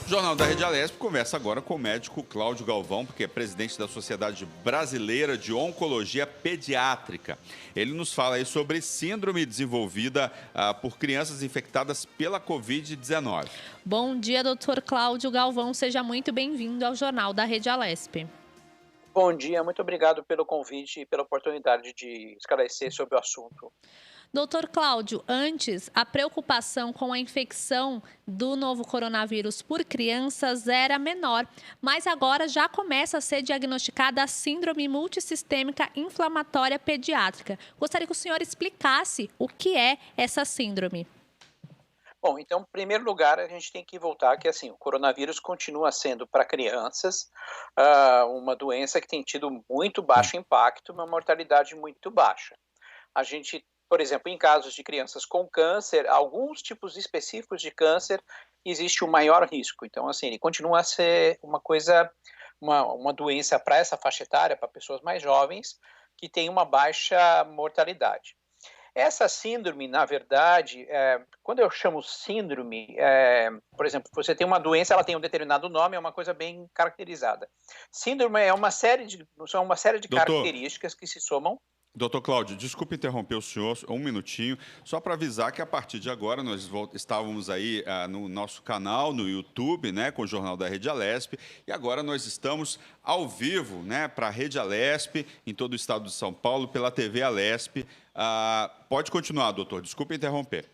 O Jornal da Rede Alesp conversa agora com o médico Cláudio Galvão, porque é presidente da Sociedade Brasileira de Oncologia Pediátrica. Ele nos fala aí sobre síndrome desenvolvida por crianças infectadas pela Covid-19. Bom dia, doutor Cláudio Galvão. Seja muito bem-vindo ao Jornal da Rede Alesp. Bom dia, muito obrigado pelo convite e pela oportunidade de esclarecer sobre o assunto. Doutor Cláudio, antes, a preocupação com a infecção do novo coronavírus por crianças era menor, mas agora já começa a ser diagnosticada a síndrome multissistêmica inflamatória pediátrica. Gostaria que o senhor explicasse o que é essa síndrome. Bom, então, em primeiro lugar, a gente tem que voltar que, assim, o coronavírus continua sendo para crianças uma doença que tem tido muito baixo impacto, uma mortalidade muito baixa. A gente, por exemplo, em casos de crianças com câncer, alguns tipos específicos de câncer, existe um maior risco. Então, assim, ele continua a ser uma doença para essa faixa etária, para pessoas mais jovens, que tem uma baixa mortalidade. Essa síndrome, na verdade, quando eu chamo síndrome, por exemplo, você tem uma doença, ela tem um determinado nome, é uma coisa bem caracterizada. Síndrome são uma série de Doutor, características que se somam. Doutor Cláudio, desculpe interromper o senhor um minutinho, só para avisar que a partir de agora nós estávamos aí no nosso canal, no YouTube, né, com o Jornal da Rede Alesp, e agora nós estamos ao vivo, né, para a Rede Alesp, em todo o estado de São Paulo, pela TV Alesp. Pode continuar, doutor, desculpe interromper.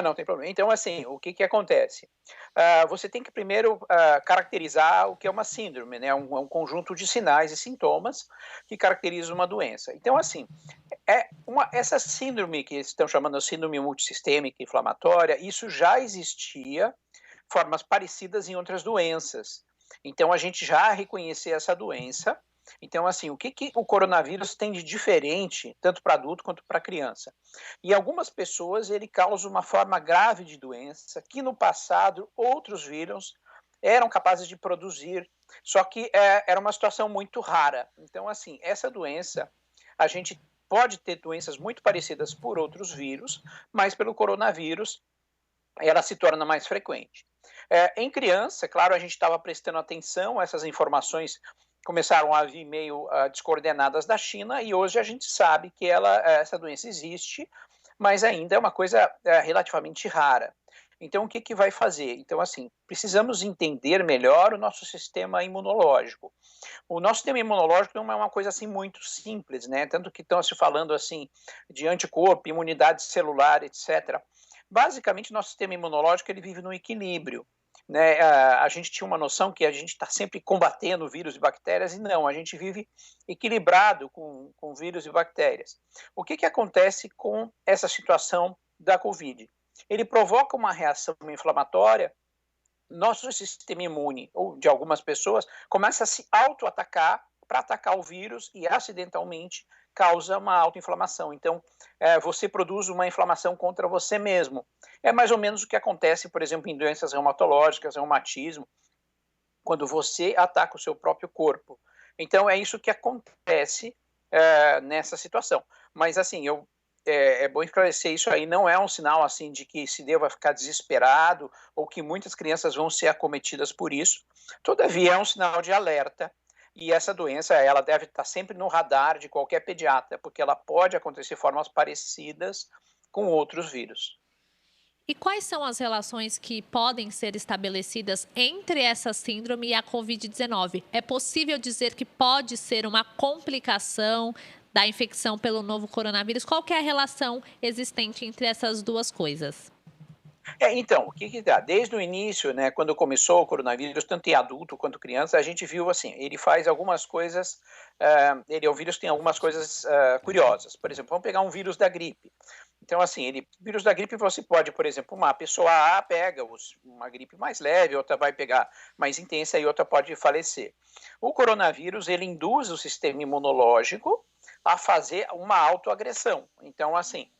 Não tem problema. Então, assim, o que acontece? Você tem que primeiro caracterizar o que é uma síndrome, né? Um conjunto de sinais e sintomas que caracterizam uma doença. Então, assim, essa síndrome que estão chamando de síndrome multissistêmica inflamatória, isso já existia, formas parecidas em outras doenças. Então, a gente já reconhecia essa doença. Então, assim, o que o coronavírus tem de diferente, tanto para adulto quanto para criança? Em algumas pessoas, ele causa uma forma grave de doença que no passado outros vírus eram capazes de produzir, só que era uma situação muito rara. Então, assim, essa doença, a gente pode ter doenças muito parecidas por outros vírus, mas pelo coronavírus ela se torna mais frequente. Em criança, claro, a gente estava prestando atenção, essas informações começaram a vir meio descoordenadas da China e hoje a gente sabe que essa doença existe, mas ainda é uma coisa relativamente rara. Então, o que vai fazer? Então, assim, precisamos entender melhor o nosso sistema imunológico. O nosso sistema imunológico não é uma coisa assim muito simples, né? Tanto que estão se falando assim de anticorpo, imunidade celular, etc. Basicamente, nosso sistema imunológico ele vive no equilíbrio. Né? A gente tinha uma noção que a gente está sempre combatendo vírus e bactérias, e não, a gente vive equilibrado com vírus e bactérias. O que acontece com essa situação da Covid? Ele provoca uma reação inflamatória, nosso sistema imune, ou de algumas pessoas, começa a se auto-atacar para atacar o vírus e acidentalmente causa uma autoinflamação. Então, você produz uma inflamação contra você mesmo. É mais ou menos o que acontece, por exemplo, em doenças reumatológicas, reumatismo, quando você ataca o seu próprio corpo. Então, é isso que acontece nessa situação. Mas, assim, é bom esclarecer, isso aí não é um sinal assim de que se deva ficar desesperado ou que muitas crianças vão ser acometidas por isso. Todavia, é um sinal de alerta. E essa doença, ela deve estar sempre no radar de qualquer pediatra, porque ela pode acontecer de formas parecidas com outros vírus. E quais são as relações que podem ser estabelecidas entre essa síndrome e a Covid-19? É possível dizer que pode ser uma complicação da infecção pelo novo coronavírus? Qual que é a relação existente entre essas duas coisas? Então, o que dá? Desde o início, né, quando começou o coronavírus, tanto em adulto quanto criança, a gente viu assim, ele faz algumas coisas, o vírus tem algumas coisas curiosas. Por exemplo, vamos pegar um vírus da gripe. Então, assim, vírus da gripe você pode, por exemplo, uma pessoa A pega uma gripe mais leve, outra vai pegar mais intensa e outra pode falecer. O coronavírus, ele induz o sistema imunológico a fazer uma autoagressão. Então, assim,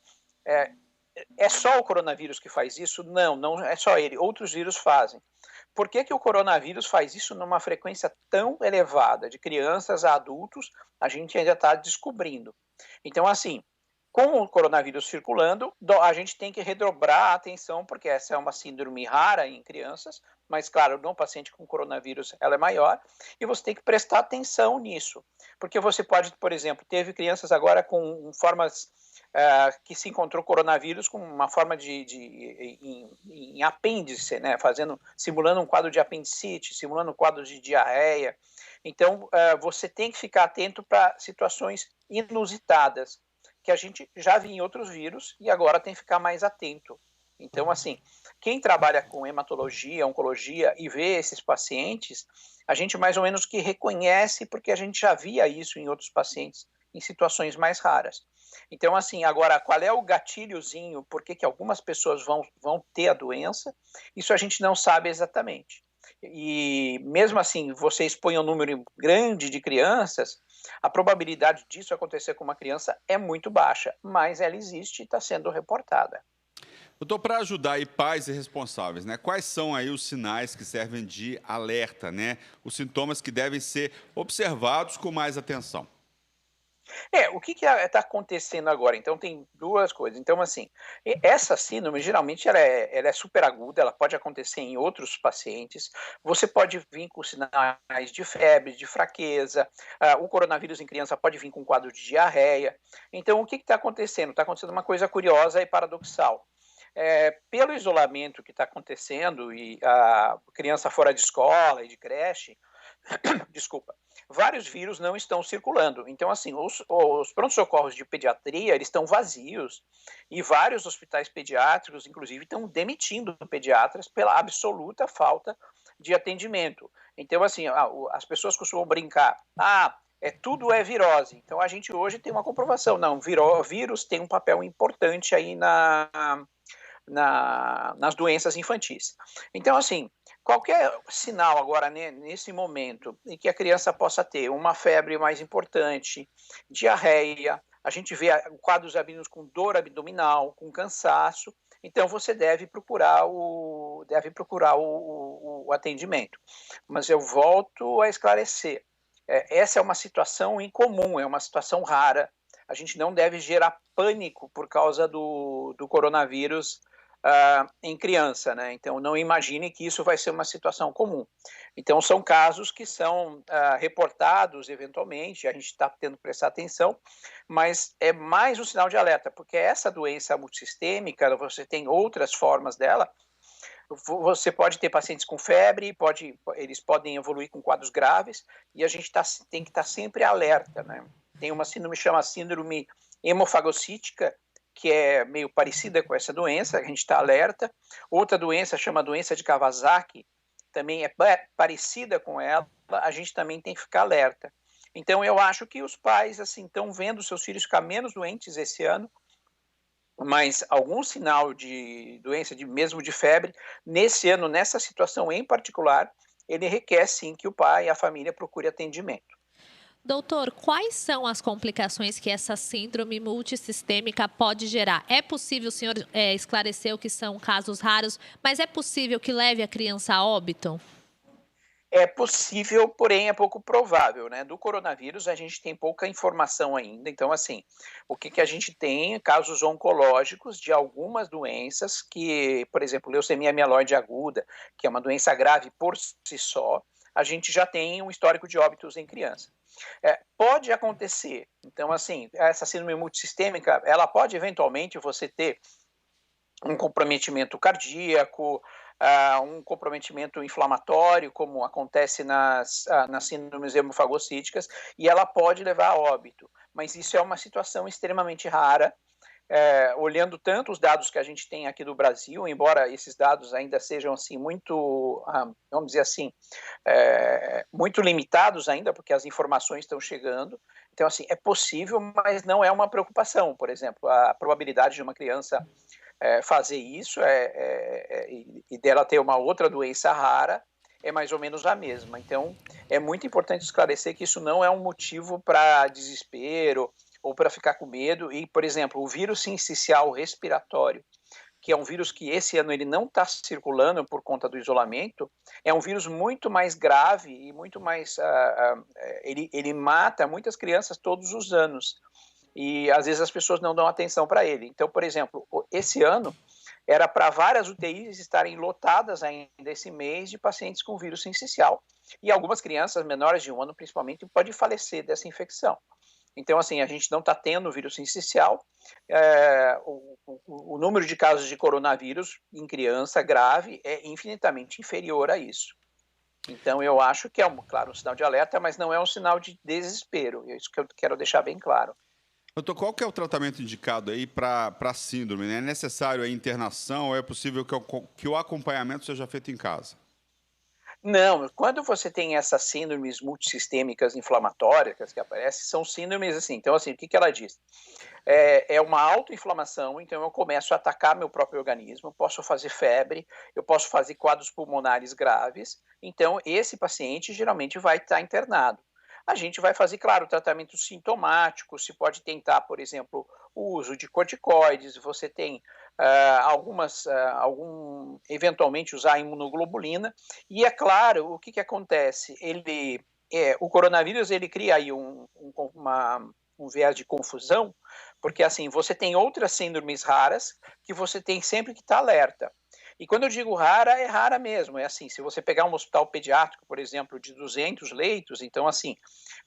é só o coronavírus que faz isso? Não, não é só ele. Outros vírus fazem. Por que o coronavírus faz isso numa frequência tão elevada, de crianças a adultos? A gente ainda está descobrindo. Então, assim, com o coronavírus circulando, a gente tem que redobrar a atenção, porque essa é uma síndrome rara em crianças, mas, claro, no paciente com coronavírus ela é maior, e você tem que prestar atenção nisso, porque você pode, por exemplo, teve crianças agora com formas que se encontrou coronavírus com uma forma em apêndice, né, simulando um quadro de apendicite, simulando um quadro de diarreia. Então, você tem que ficar atento para situações inusitadas, que a gente já viu em outros vírus e agora tem que ficar mais atento. Então, assim, quem trabalha com hematologia, oncologia e vê esses pacientes, a gente mais ou menos que reconhece, porque a gente já via isso em outros pacientes em situações mais raras. Então, assim, agora, qual é o gatilhozinho, por que algumas pessoas vão ter a doença? Isso a gente não sabe exatamente. E mesmo assim, você expõe um número grande de crianças, a probabilidade disso acontecer com uma criança é muito baixa, mas ela existe e está sendo reportada. Doutor, para ajudar aí pais e responsáveis, né? Quais são aí os sinais que servem de alerta, né? Os sintomas que devem ser observados com mais atenção. O que está acontecendo agora? Então, tem duas coisas. Então, assim, essa síndrome, geralmente, ela é super aguda, ela pode acontecer em outros pacientes. Você pode vir com sinais de febre, de fraqueza. O coronavírus em criança pode vir com um quadro de diarreia. Então, o que está acontecendo? Está acontecendo uma coisa curiosa e paradoxal. Pelo isolamento que está acontecendo e a criança fora de escola e de creche, desculpa, vários vírus não estão circulando. Então, assim, os pronto-socorros de pediatria, eles estão vazios e vários hospitais pediátricos, inclusive, estão demitindo pediatras pela absoluta falta de atendimento. Então, assim, as pessoas costumam brincar, tudo é virose. Então, a gente hoje tem uma comprovação. Não, vírus tem um papel importante aí nas doenças infantis. Então, assim, qualquer sinal agora, né, nesse momento, em que a criança possa ter uma febre mais importante, diarreia, a gente vê quadros com dor abdominal, com cansaço, então você deve procurar o atendimento. Mas eu volto a esclarecer, essa é uma situação incomum, é uma situação rara, a gente não deve gerar pânico por causa do coronavírus em criança, né? Então, não imagine que isso vai ser uma situação comum. Então, são casos que são reportados eventualmente, a gente está tendo que prestar atenção, mas é mais um sinal de alerta, porque essa doença multissistêmica, você tem outras formas dela, você pode ter pacientes com febre, eles podem evoluir com quadros graves, e a gente tem que estar sempre alerta, né? Tem uma síndrome que chama síndrome hemofagocítica, que é meio parecida com essa doença, a gente está alerta. Outra doença chama doença de Kawasaki, também é parecida com ela, a gente também tem que ficar alerta. Então, eu acho que os pais assim estão vendo seus filhos ficar menos doentes esse ano, mas algum sinal de doença, mesmo de febre, nesse ano, nessa situação em particular, ele requer sim que o pai e a família procure atendimento. Doutor, quais são as complicações que essa síndrome multissistêmica pode gerar? É possível, o senhor esclareceu que são casos raros, mas é possível que leve a criança a óbito? É possível, porém é pouco provável, né? Do coronavírus a gente tem pouca informação ainda, então assim, o que a gente tem? Casos oncológicos de algumas doenças que, por exemplo, leucemia mieloide aguda, que é uma doença grave por si só, a gente já tem um histórico de óbitos em criança. Pode acontecer, então assim, essa síndrome multissistêmica, ela pode eventualmente você ter um comprometimento cardíaco, um comprometimento inflamatório, como acontece nas síndromes hemofagocíticas, e ela pode levar a óbito, mas isso é uma situação extremamente rara, olhando tanto os dados que a gente tem aqui do Brasil, embora esses dados ainda sejam assim muito, vamos dizer assim, muito limitados ainda, porque as informações estão chegando. Então, assim, é possível, mas não é uma preocupação. Por exemplo, a probabilidade de uma criança fazer isso e dela ter uma outra doença rara é mais ou menos a mesma. Então, é muito importante esclarecer que isso não é um motivo para desespero ou para ficar com medo. E, por exemplo, o vírus sincicial respiratório, que é um vírus que esse ano ele não está circulando por conta do isolamento, é um vírus muito mais grave e muito mais... ele mata muitas crianças todos os anos. e às vezes as pessoas não dão atenção para ele. Então, por exemplo, esse ano era para várias UTIs estarem lotadas ainda esse mês de pacientes com vírus sincicial. E algumas crianças menores de 1 ano, principalmente, podem falecer dessa infecção. Então, assim, a gente não está tendo vírus sincicial. O número de casos de coronavírus em criança grave é infinitamente inferior a isso. Então, eu acho que é, claro, um sinal de alerta, mas não é um sinal de desespero. É isso que eu quero deixar bem claro. Doutor, qual que é o tratamento indicado aí para a síndrome, né? É necessário a internação ou é possível que o acompanhamento seja feito em casa? Não, quando você tem essas síndromes multissistêmicas inflamatórias que aparecem, são síndromes assim. Então, assim, o que ela diz? É uma autoinflamação, então eu começo a atacar meu próprio organismo, posso fazer febre, eu posso fazer quadros pulmonares graves, então esse paciente geralmente vai estar internado. A gente vai fazer, claro, tratamento sintomático, se pode tentar, por exemplo, o uso de corticoides, você tem eventualmente usar imunoglobulina, e é claro, o que acontece? O coronavírus ele cria aí um viés de confusão, porque assim, você tem outras síndromes raras que você tem sempre que estar alerta. E quando eu digo rara, é rara mesmo. É assim, se você pegar um hospital pediátrico, por exemplo, de 200 leitos, então assim,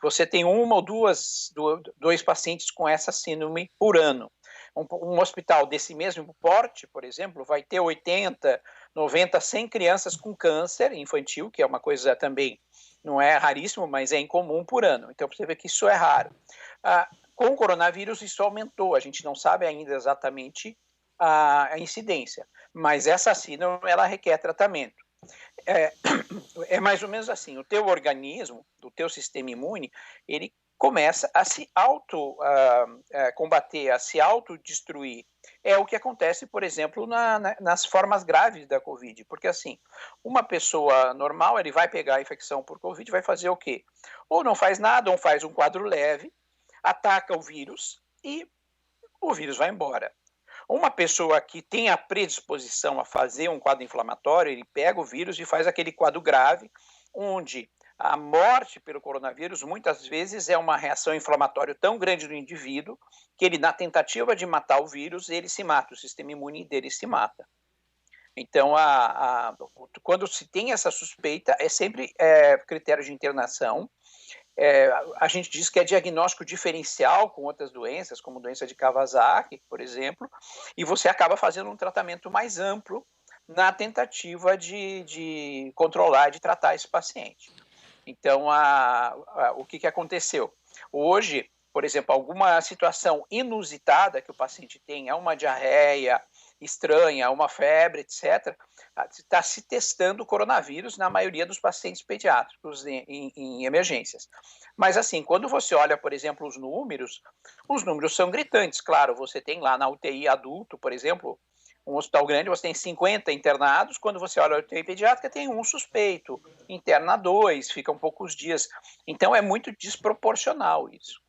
você tem uma ou dois pacientes com essa síndrome por ano. Um hospital desse mesmo porte, por exemplo, vai ter 80, 90, 100 crianças com câncer infantil, que é uma coisa também, não é raríssimo, mas é incomum por ano. Então, você vê que isso é raro. Com o coronavírus, isso aumentou. A gente não sabe ainda exatamente a incidência, mas essa síndrome, ela requer tratamento. É mais ou menos assim, o teu organismo, o teu sistema imune, ele começa a se combater, a se autodestruir. É o que acontece, por exemplo, nas formas graves da Covid, porque assim, uma pessoa normal, ele vai pegar a infecção por Covid, vai fazer o quê? Ou não faz nada, ou faz um quadro leve, ataca o vírus e o vírus vai embora. Uma pessoa que tem a predisposição a fazer um quadro inflamatório, ele pega o vírus e faz aquele quadro grave, onde a morte pelo coronavírus muitas vezes é uma reação inflamatória tão grande do indivíduo que ele, na tentativa de matar o vírus, ele se mata, o sistema imune dele se mata. Então, quando se tem essa suspeita, é sempre critério de internação. A gente diz que é diagnóstico diferencial com outras doenças, como doença de Kawasaki, por exemplo, e você acaba fazendo um tratamento mais amplo na tentativa de controlar, de tratar esse paciente. Então, o que aconteceu? Hoje, por exemplo, alguma situação inusitada que o paciente tem, uma diarreia estranha, uma febre, etc., está se testando o coronavírus na maioria dos pacientes pediátricos em emergências. Mas, assim, quando você olha, por exemplo, os números são gritantes. Claro, você tem lá na UTI adulto, por exemplo, um hospital grande, você tem 50 internados, quando você olha a UTI pediátrica, tem um suspeito, interna 2, ficam poucos dias. Então, é muito desproporcional isso.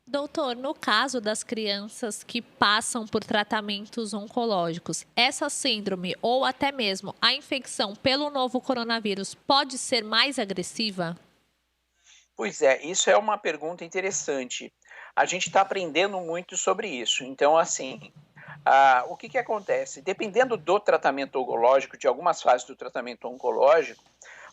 Doutor, no caso das crianças que passam por tratamentos oncológicos, essa síndrome ou até mesmo a infecção pelo novo coronavírus pode ser mais agressiva? Pois é, isso é uma pergunta interessante. A gente está aprendendo muito sobre isso. Então, assim, o que acontece? Dependendo do tratamento oncológico, de algumas fases do tratamento oncológico,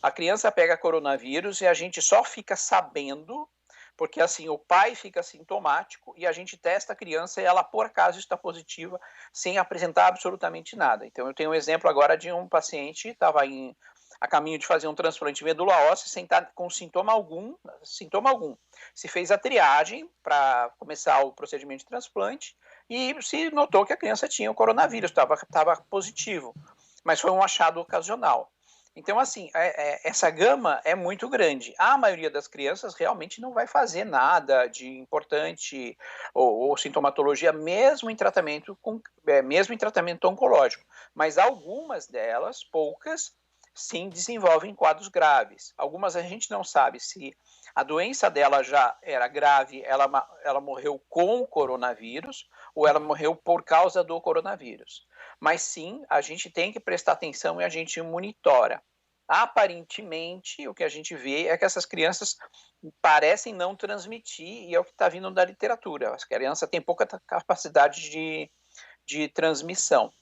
a criança pega coronavírus e a gente só fica sabendo porque assim o pai fica sintomático e a gente testa a criança e ela por acaso está positiva sem apresentar absolutamente nada. Então eu tenho um exemplo agora de um paciente que estava a caminho de fazer um transplante de medula óssea sem estar com sintoma algum. Se fez a triagem para começar o procedimento de transplante e se notou que a criança tinha o coronavírus, estava positivo, mas foi um achado ocasional. Então, assim, essa gama é muito grande. A maioria das crianças realmente não vai fazer nada de importante ou sintomatologia, mesmo em tratamento oncológico. Mas algumas delas, poucas, sim, desenvolvem quadros graves. Algumas a gente não sabe se a doença dela já era grave, ela morreu com o coronavírus ou ela morreu por causa do coronavírus. Mas sim, a gente tem que prestar atenção e a gente monitora. Aparentemente, o que a gente vê é que essas crianças parecem não transmitir, e é o que está vindo da literatura. As crianças têm pouca capacidade de transmissão,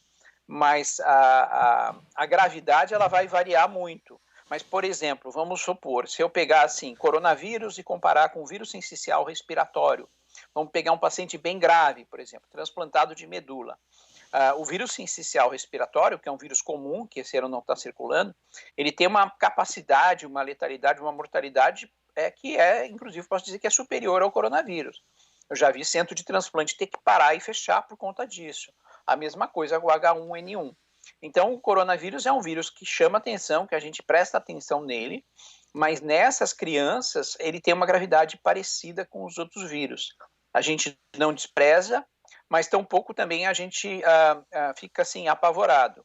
mas a gravidade ela vai variar muito. Mas, por exemplo, vamos supor, se eu pegar assim, coronavírus e comparar com vírus sincicial respiratório, vamos pegar um paciente bem grave, por exemplo, transplantado de medula. O vírus sincicial respiratório, que é um vírus comum, que esse ano não está circulando, ele tem uma capacidade, uma letalidade, uma mortalidade que inclusive, posso dizer que é superior ao coronavírus. Eu já vi centro de transplante ter que parar e fechar por conta disso. A mesma coisa com o H1N1. Então, o coronavírus é um vírus que chama atenção, que a gente presta atenção nele, mas nessas crianças ele tem uma gravidade parecida com os outros vírus. A gente não despreza, mas tampouco também a gente fica assim apavorado.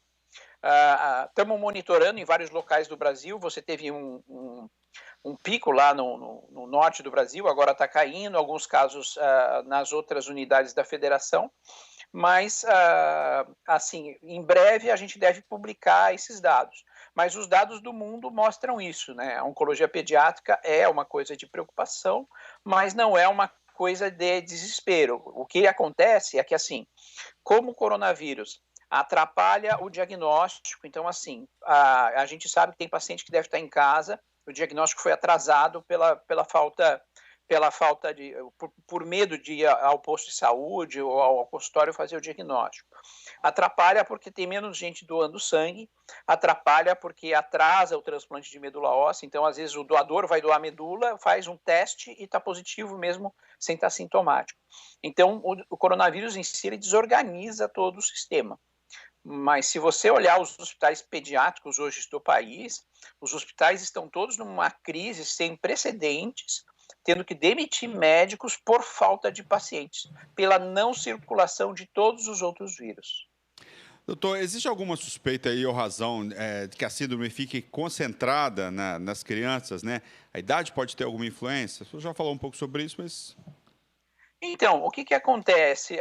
Estamos monitorando em vários locais do Brasil. Você teve um pico lá no norte do Brasil, agora está caindo, alguns casos nas outras unidades da federação, mas assim, em breve a gente deve publicar esses dados. Mas os dados do mundo mostram isso, né? A oncologia pediátrica é uma coisa de preocupação, mas não é uma coisa de desespero. O que acontece é que, assim, como o coronavírus atrapalha o diagnóstico, então, assim, a gente sabe que tem paciente que deve estar em casa, o diagnóstico foi atrasado pela falta por medo de ir ao posto de saúde ou ao consultório fazer o diagnóstico. Atrapalha porque tem menos gente doando sangue, atrapalha porque atrasa o transplante de medula óssea, então às vezes o doador vai doar medula, faz um teste e está positivo mesmo sem estar sintomático. Então o coronavírus em si ele desorganiza todo o sistema. Mas se você olhar os hospitais pediátricos hoje do país, os hospitais estão todos numa crise sem precedentes, tendo que demitir médicos por falta de pacientes, pela não circulação de todos os outros vírus. Doutor, existe alguma suspeita aí ou razão de que a síndrome fique concentrada nas crianças, né? A idade pode ter alguma influência? O senhor já falou um pouco sobre isso, mas... Então, o que acontece?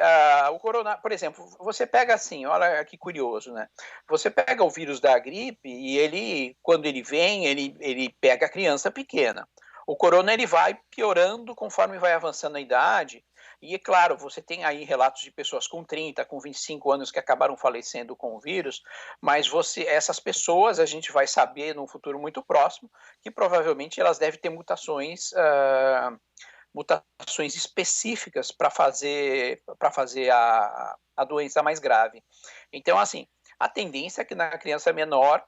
Por exemplo, você pega assim, olha que curioso, né? Você pega o vírus da gripe e ele, quando ele vem, ele pega a criança pequena. O corona ele vai piorando conforme vai avançando a idade. E é claro, você tem aí relatos de pessoas com 30, com 25 anos que acabaram falecendo com o vírus, mas essas pessoas a gente vai saber num futuro muito próximo que provavelmente elas devem ter mutações específicas para fazer a doença mais grave. Então, assim, a tendência é que na criança menor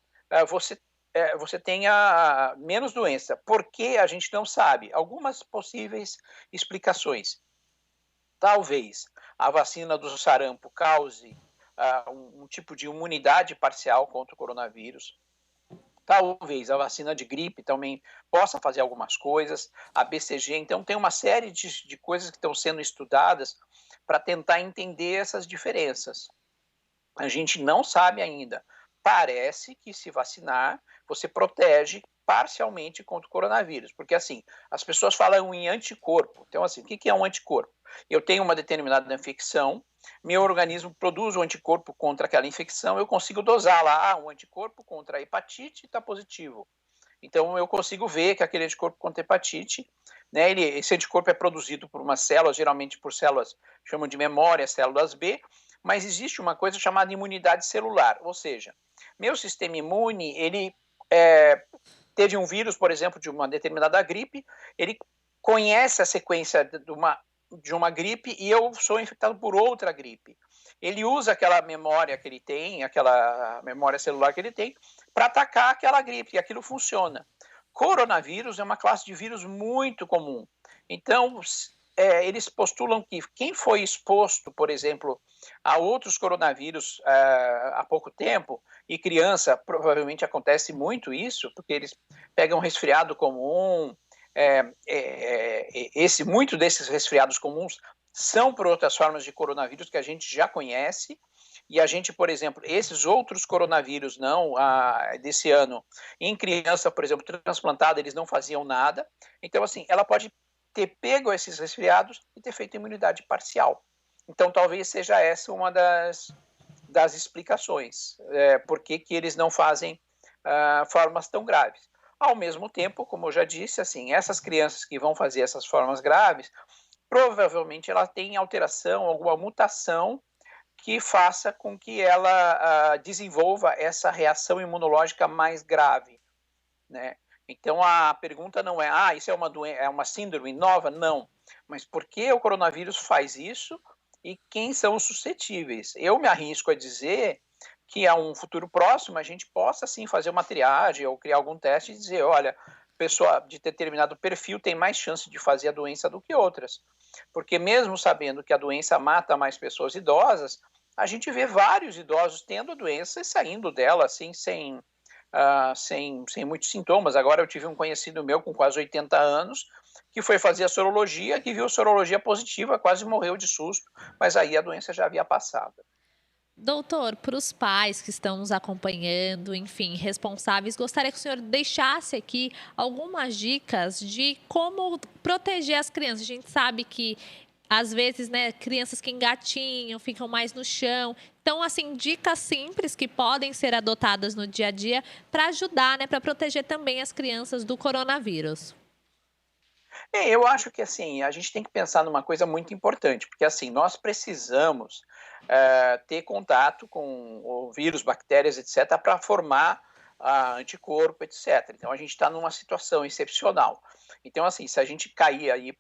você tenha menos doença. Por que a gente não sabe? Algumas possíveis explicações. Talvez a vacina do sarampo cause um tipo de imunidade parcial contra o coronavírus. Talvez a vacina de gripe também possa fazer algumas coisas, a BCG. Então, tem uma série de coisas que estão sendo estudadas para tentar entender essas diferenças. A gente não sabe ainda. Parece que se vacinar, você protege parcialmente contra o coronavírus. Porque, assim, as pessoas falam em anticorpo. Então, assim, o que é um anticorpo? Eu tenho uma determinada infecção, meu organismo produz um anticorpo contra aquela infecção, eu consigo dosar lá um anticorpo contra a hepatite e está positivo. Então, eu consigo ver que aquele anticorpo contra a hepatite, né, esse anticorpo é produzido por uma célula, geralmente por células, chamam de memória, células B, mas existe uma coisa chamada imunidade celular, ou seja, meu sistema imune, ele teve um vírus, por exemplo, de uma determinada gripe, ele conhece a sequência de uma gripe e eu sou infectado por outra gripe. Ele usa aquela memória que ele tem, aquela memória celular que ele tem, para atacar aquela gripe, e aquilo funciona. Coronavírus é uma classe de vírus muito comum. Então, eles postulam que quem foi exposto, por exemplo, a outros coronavírus há pouco tempo, e criança, provavelmente acontece muito isso, porque eles pegam resfriado comum. Muito desses resfriados comuns são por outras formas de coronavírus que a gente já conhece, e a gente, por exemplo, esses outros coronavírus desse ano, em criança, por exemplo, transplantada, eles não faziam nada. Então, assim, ela pode ter pego esses resfriados e ter feito imunidade parcial. Então, talvez seja essa uma das explicações, por que eles não fazem formas tão graves. Ao mesmo tempo, como eu já disse, assim, essas crianças que vão fazer essas formas graves, provavelmente ela tem alteração, alguma mutação que faça com que ela desenvolva essa reação imunológica mais grave, né? Então a pergunta não é, isso é uma síndrome nova? Não. Mas por que o coronavírus faz isso e quem são os suscetíveis? Eu me arrisco a dizer que a um futuro próximo a gente possa sim fazer uma triagem ou criar algum teste e dizer, olha, pessoa de determinado perfil tem mais chance de fazer a doença do que outras. Porque mesmo sabendo que a doença mata mais pessoas idosas, a gente vê vários idosos tendo a doença e saindo dela assim, sem muitos sintomas. Agora eu tive um conhecido meu com quase 80 anos que foi fazer a sorologia, que viu sorologia positiva, quase morreu de susto, mas aí a doença já havia passado. Doutor, para os pais que estão nos acompanhando, enfim, responsáveis, gostaria que o senhor deixasse aqui algumas dicas de como proteger as crianças. A gente sabe que, às vezes, né, crianças que engatinham, ficam mais no chão. Então, assim, dicas simples que podem ser adotadas no dia a dia para ajudar, né, para proteger também as crianças do coronavírus. Eu acho que assim, a gente tem que pensar numa coisa muito importante, porque assim, nós precisamos ter contato com o vírus, bactérias, etc., para formar anticorpo, etc. Então a gente está numa situação excepcional. Então, assim, se a gente cair aí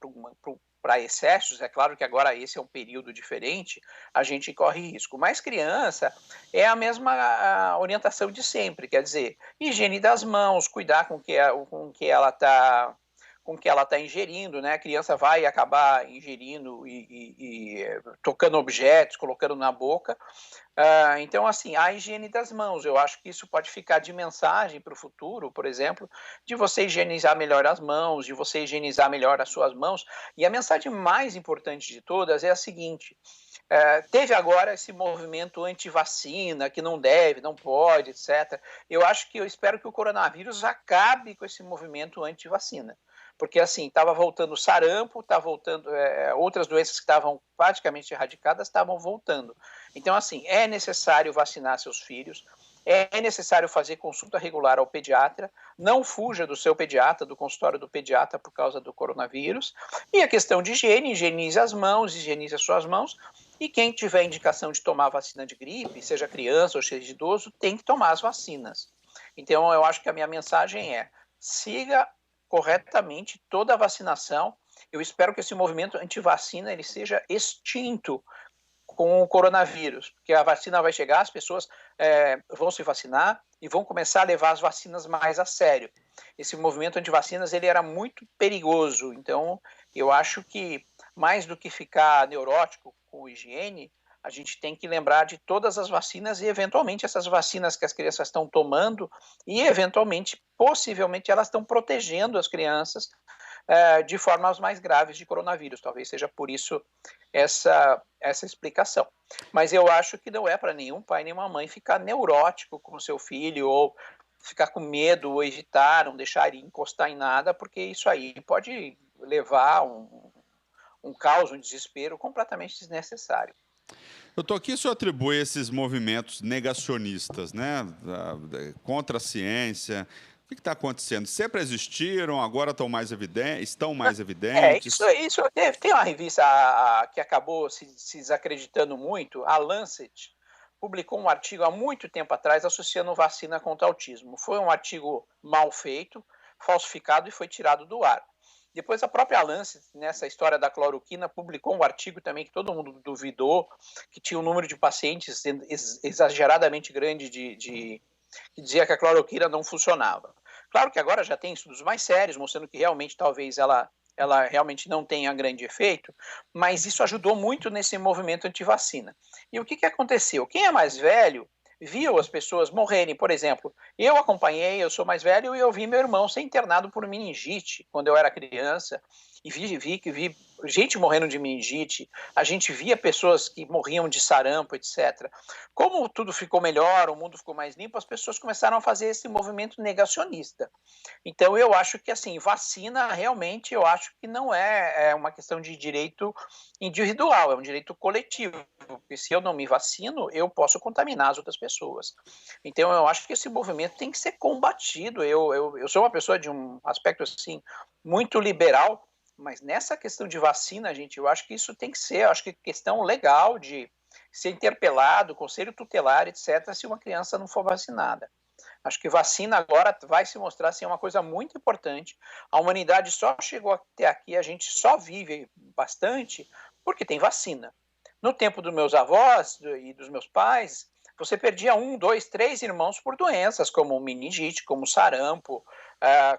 para excessos, é claro que agora esse é um período diferente, a gente corre risco. Mas criança é a mesma orientação de sempre, quer dizer, higiene das mãos, cuidar com que ela está ingerindo, né? A criança vai acabar ingerindo e tocando objetos, colocando na boca. Então, assim, a higiene das mãos, eu acho que isso pode ficar de mensagem para o futuro, por exemplo, de você higienizar melhor as mãos, de você higienizar melhor as suas mãos. E a mensagem mais importante de todas é a seguinte: teve agora esse movimento anti-vacina, que não deve, não pode, etc. Eu espero que o coronavírus acabe com esse movimento anti-vacina. Porque, assim, estava voltando o sarampo, está voltando outras doenças que estavam praticamente erradicadas, estavam voltando. Então, assim, é necessário vacinar seus filhos, é necessário fazer consulta regular ao pediatra, não fuja do seu pediatra, do consultório do pediatra por causa do coronavírus, e a questão de higiene, higienize as mãos, higienize as suas mãos, e quem tiver indicação de tomar vacina de gripe, seja criança ou seja idoso, tem que tomar as vacinas. Então, eu acho que a minha mensagem é: siga corretamente toda a vacinação. Eu espero que esse movimento anti-vacina ele seja extinto com o coronavírus, porque a vacina vai chegar, as pessoas vão se vacinar e vão começar a levar as vacinas mais a sério. Esse movimento anti-vacinas ele era muito perigoso, então eu acho que mais do que ficar neurótico com higiene, a gente tem que lembrar de todas as vacinas e, eventualmente, essas vacinas que as crianças estão tomando e, eventualmente, possivelmente, elas estão protegendo as crianças de formas mais graves de coronavírus. Talvez seja por isso essa explicação. Mas eu acho que não é para nenhum pai nem uma mãe ficar neurótico com o seu filho ou ficar com medo ou evitar, não deixar ele encostar em nada, porque isso aí pode levar um caos, um desespero completamente desnecessário. Doutor, o que o senhor atribui a esses movimentos negacionistas, né, contra a ciência? O que está acontecendo? Sempre existiram, agora estão mais evidentes? Isso tem uma revista que acabou se desacreditando muito, a Lancet, publicou um artigo há muito tempo atrás associando vacina contra autismo. Foi um artigo mal feito, falsificado e foi tirado do ar. Depois a própria Lancet, nessa história da cloroquina, publicou um artigo também que todo mundo duvidou, que tinha um número de pacientes exageradamente grande que dizia que a cloroquina não funcionava. Claro que agora já tem estudos mais sérios, mostrando que realmente talvez ela realmente não tenha grande efeito, mas isso ajudou muito nesse movimento anti-vacina. E o que aconteceu? Quem é mais velho viu as pessoas morrerem. Por exemplo, eu sou mais velho e eu vi meu irmão ser internado por meningite quando eu era criança, e vi gente morrendo de meningite, a gente via pessoas que morriam de sarampo, etc. Como tudo ficou melhor, o mundo ficou mais limpo, as pessoas começaram a fazer esse movimento negacionista. Então, eu acho que, assim, vacina realmente, eu acho que não é uma questão de direito individual, é um direito coletivo, porque se eu não me vacino, eu posso contaminar as outras pessoas. Então, eu acho que esse movimento tem que ser combatido. Eu sou uma pessoa de um aspecto, assim, muito liberal, mas nessa questão de vacina, gente, eu acho que isso tem que ser, eu acho que questão legal de ser interpelado, conselho tutelar, etc., se uma criança não for vacinada. Acho que vacina agora vai se mostrar assim, uma coisa muito importante. A humanidade só chegou até aqui, a gente só vive bastante porque tem vacina. No tempo dos meus avós e dos meus pais, você perdia 1, 2, 3 irmãos por doenças, como meningite, como sarampo,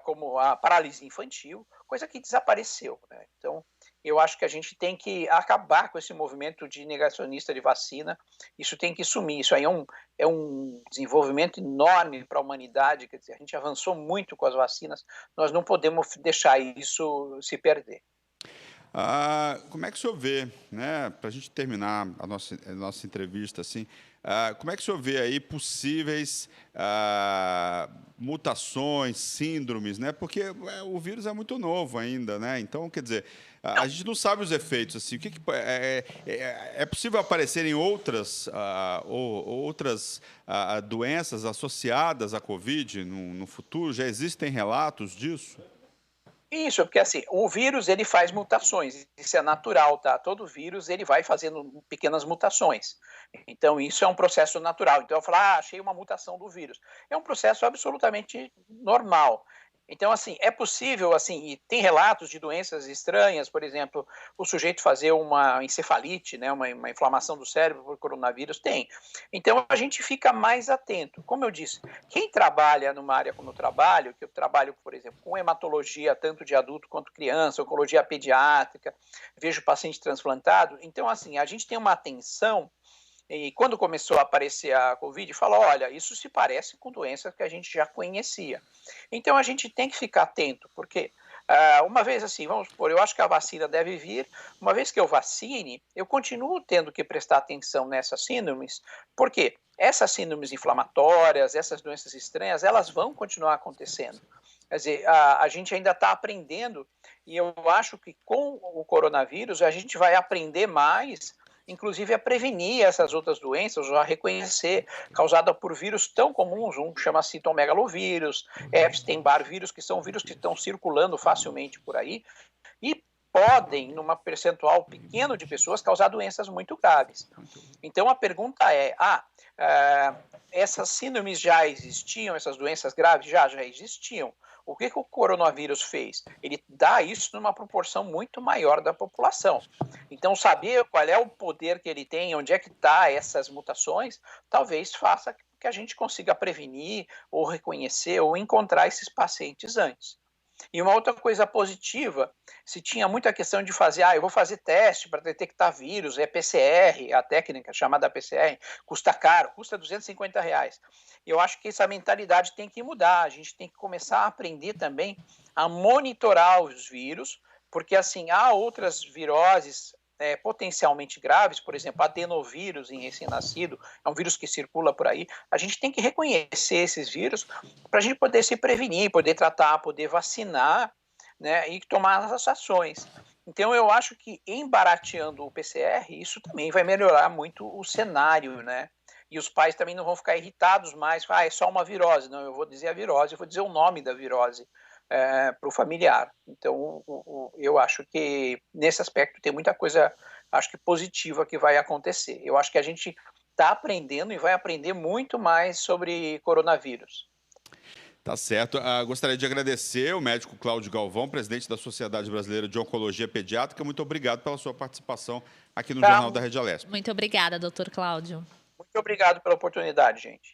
como a paralisia infantil, coisa que desapareceu, né? Então, eu acho que a gente tem que acabar com esse movimento de negacionista de vacina. Isso tem que sumir. Isso aí é um desenvolvimento enorme para a humanidade. Quer dizer, a gente avançou muito com as vacinas. Nós não podemos deixar isso se perder. Como é que o senhor vê, né, para a gente terminar a nossa entrevista, assim, como é que o senhor vê aí possíveis mutações, síndromes, né? Porque o vírus é muito novo ainda, né? Então, quer dizer, a gente não sabe os efeitos, assim. É possível aparecerem outras doenças associadas à Covid no futuro? Já existem relatos disso? Isso, porque assim, o vírus ele faz mutações, isso é natural, tá? Todo vírus ele vai fazendo pequenas mutações. Então isso é um processo natural. Então eu falo, achei uma mutação do vírus. É um processo absolutamente normal. Então assim, é possível assim, e tem relatos de doenças estranhas, por exemplo, o sujeito fazer uma encefalite, né, uma inflamação do cérebro por coronavírus, tem. Então a gente fica mais atento. Como eu disse, quem trabalha numa área como eu trabalho, que eu trabalho, por exemplo, com hematologia, tanto de adulto quanto criança, oncologia pediátrica, vejo paciente transplantado, então, assim, a gente tem uma atenção, e quando começou a aparecer a Covid, fala, olha, isso se parece com doenças que a gente já conhecia. Então, a gente tem que ficar atento, porque uma vez assim, vamos supor, eu acho que a vacina deve vir, uma vez que eu vacine, eu continuo tendo que prestar atenção nessas síndromes, porque essas síndromes inflamatórias, essas doenças estranhas, elas vão continuar acontecendo. Quer dizer, a gente ainda está aprendendo, e eu acho que com o coronavírus a gente vai aprender mais, inclusive a prevenir essas outras doenças, ou a reconhecer, causada por vírus tão comuns, um chama citomegalovírus, Epstein-Barr vírus, que são vírus que estão circulando facilmente por aí, e podem, numa percentual pequeno de pessoas, causar doenças muito graves. Então a pergunta é, essas síndromes já existiam, essas doenças graves já existiam. O que o coronavírus fez? Ele dá isso numa proporção muito maior da população. Então, saber qual é o poder que ele tem, onde é que está essas mutações, talvez faça que a gente consiga prevenir, ou reconhecer, ou encontrar esses pacientes antes. E uma outra coisa positiva, se tinha muita questão de fazer, eu vou fazer teste para detectar vírus, é PCR, a técnica chamada PCR, custa caro, custa R$ 250. Eu acho que essa mentalidade tem que mudar, a gente tem que começar a aprender também a monitorar os vírus, porque assim, há outras viroses potencialmente graves, por exemplo, adenovírus em recém-nascido, é um vírus que circula por aí, a gente tem que reconhecer esses vírus para a gente poder se prevenir, poder tratar, poder vacinar, né, e tomar as ações. Então, eu acho que em barateando o PCR, isso também vai melhorar muito o cenário, né? E os pais também não vão ficar irritados mais, é só uma virose. Não, eu vou dizer a virose, eu vou dizer o nome da virose para o familiar. Então, eu acho que nesse aspecto tem muita coisa, acho que positiva que vai acontecer. Eu acho que a gente está aprendendo e vai aprender muito mais sobre coronavírus. Tá certo. Gostaria de agradecer o médico Cláudio Galvão, presidente da Sociedade Brasileira de Oncologia Pediátrica. Muito obrigado pela sua participação aqui no Jornal da Rede Alesp. Muito obrigada, doutor Cláudio. Muito obrigado pela oportunidade, gente.